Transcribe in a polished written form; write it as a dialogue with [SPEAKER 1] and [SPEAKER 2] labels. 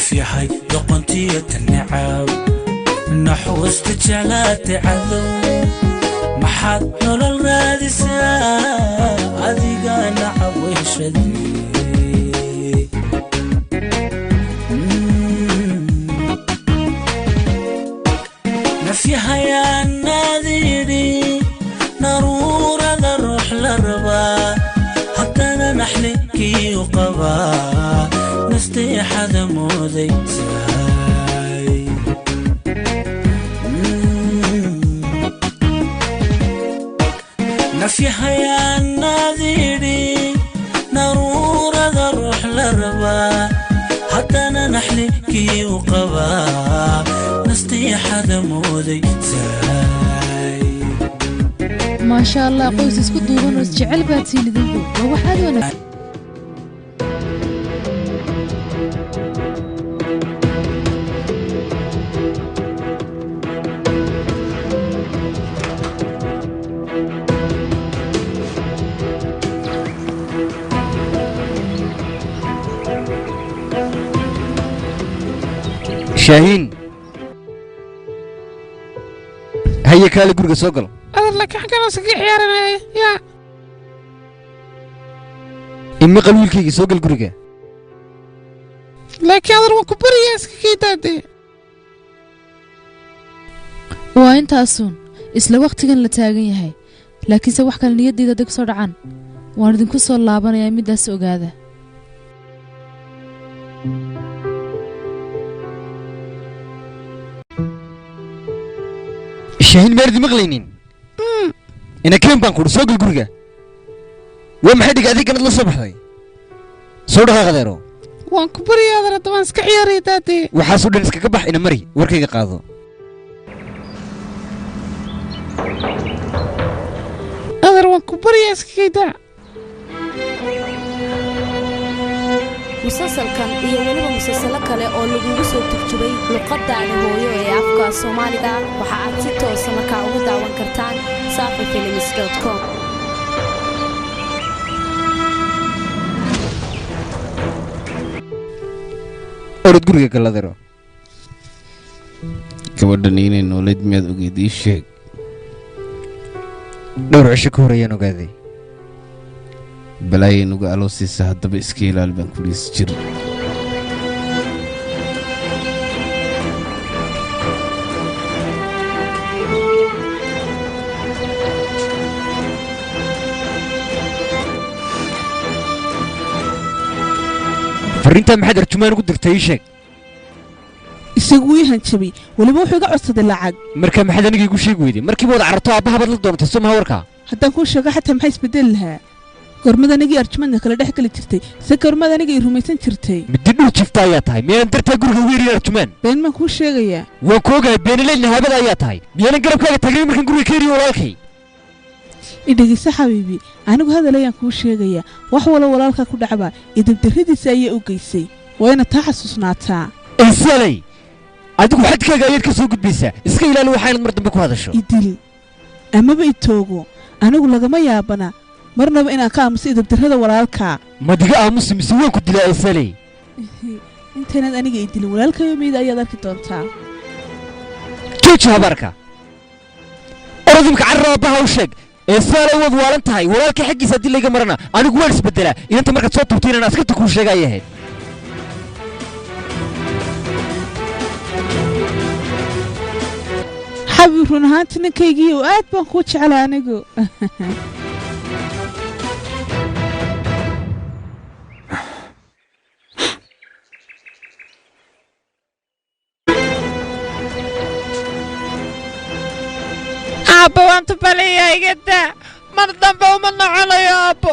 [SPEAKER 1] في حي يقنتي النعاو نحو استجلات عذو محد نول الرادسة أذيقا نعوي شديد نفيها يا الناذيري نرور ذا الروح للربا حتى نحلكي وقبا نستيح هذا موذي ساي نفيها يا الناذيري نرور ذا الروح للربا حتى نحلكي وقبا نستيح هذا موذي ساي
[SPEAKER 2] ما شاء الله قوس اسكو دوبان وسجعل باتي لذنبو وهو حاد وانا
[SPEAKER 3] شاهين هيا كالي قرقة سوقل
[SPEAKER 4] لك حكنا سقي عيارنا يا
[SPEAKER 3] إمي قلولكي سوق القرقة
[SPEAKER 4] لك يا ضرب كبر يا سكي دادي
[SPEAKER 2] وانت أصون إسلا وقت كان لتاغن يحي لكن سوح كان نيدي دادك صرعان واردن كسو اللابان يا ميدا سوق هذا
[SPEAKER 3] شاهين ماردي مغلينين إنا كم بانكور سوق القرقة وما حد قاعد يكمل الصبح هاي صورها غديرو
[SPEAKER 4] وان كبر يا ضرب طبعا سكي عياري دادي
[SPEAKER 3] وحاسود نسك كبح إنا مري وركي قاضو
[SPEAKER 4] أضرب كبر يا سكي دا
[SPEAKER 5] مسلسل كان وليبا مسلسل kale oo lagu soo turjubay luqadda hooyo ee afka Soomaaliga waxa aad si toos ah ka ugu daawan kartaan safafilms.com
[SPEAKER 3] orod guriga galadaro
[SPEAKER 6] gabadhan inay noolid mid ogeedii sheeg
[SPEAKER 3] dhowr cisho ka horayaan ogaaday
[SPEAKER 6] balaay nuga aloosiisa haddaba iska ilaali baan kuliis jir
[SPEAKER 3] فرينتا maxaad arjumaan ugu dirtay sheeg
[SPEAKER 4] isagu yahan jabi waliba wuxuu iga codsaday lacag
[SPEAKER 3] marka maxaad aniga igu sheeg weydii markii wada cararto aabaha bad la doontay soo ma warka
[SPEAKER 4] haddaan ku sheego xataa maxay isbedel lahaa gormada aniga arjumaan kala dhex kala jirtay se gormada aniga rumaysan jirtay
[SPEAKER 3] mid dhul jifta ayaa tahay miyaan dartaa guriga weeri arjumaan
[SPEAKER 4] been ma ku sheegaya
[SPEAKER 3] waan ku ogahay beenaleedna habada ayaa tahay miyaan garabkaaga tagay markan guriga ka yiri walaalkay
[SPEAKER 4] idagisa xabiibi anigu hadalayaan ku sheegaya wax wala walaalka ku dhacba idib daradiisa ayaa u geysay wayna taa xasuusnaataa
[SPEAKER 3] insalay adigu xadkaaga ayaad ka soo gudbaysaa iska ilaali waxaanad mar dambe ku hadasho
[SPEAKER 4] idil amaba itoogo anigu lagama yaabana marnaba inaan ka aamuso idib darada walaalka
[SPEAKER 3] madiga aamusi mise waan ku dilaa insalay
[SPEAKER 4] intaanad aniga idil walaalkayo meeda ayaad arki doontaa
[SPEAKER 3] jooji habarka orodimka carraabaha u sheeg insalay wad waalan tahay walaalka xaggiisa haddii layga marana anigu waan isbedelaa idanta markaad soo tubtay inaan askarta kuu sheega ay ahayd
[SPEAKER 4] xabi run ahaanti ninkaygii oo aad baan kuu jeclaa anigu
[SPEAKER 7] أبو أنت بلي يا جدة من ذنبه ومن على يا أبو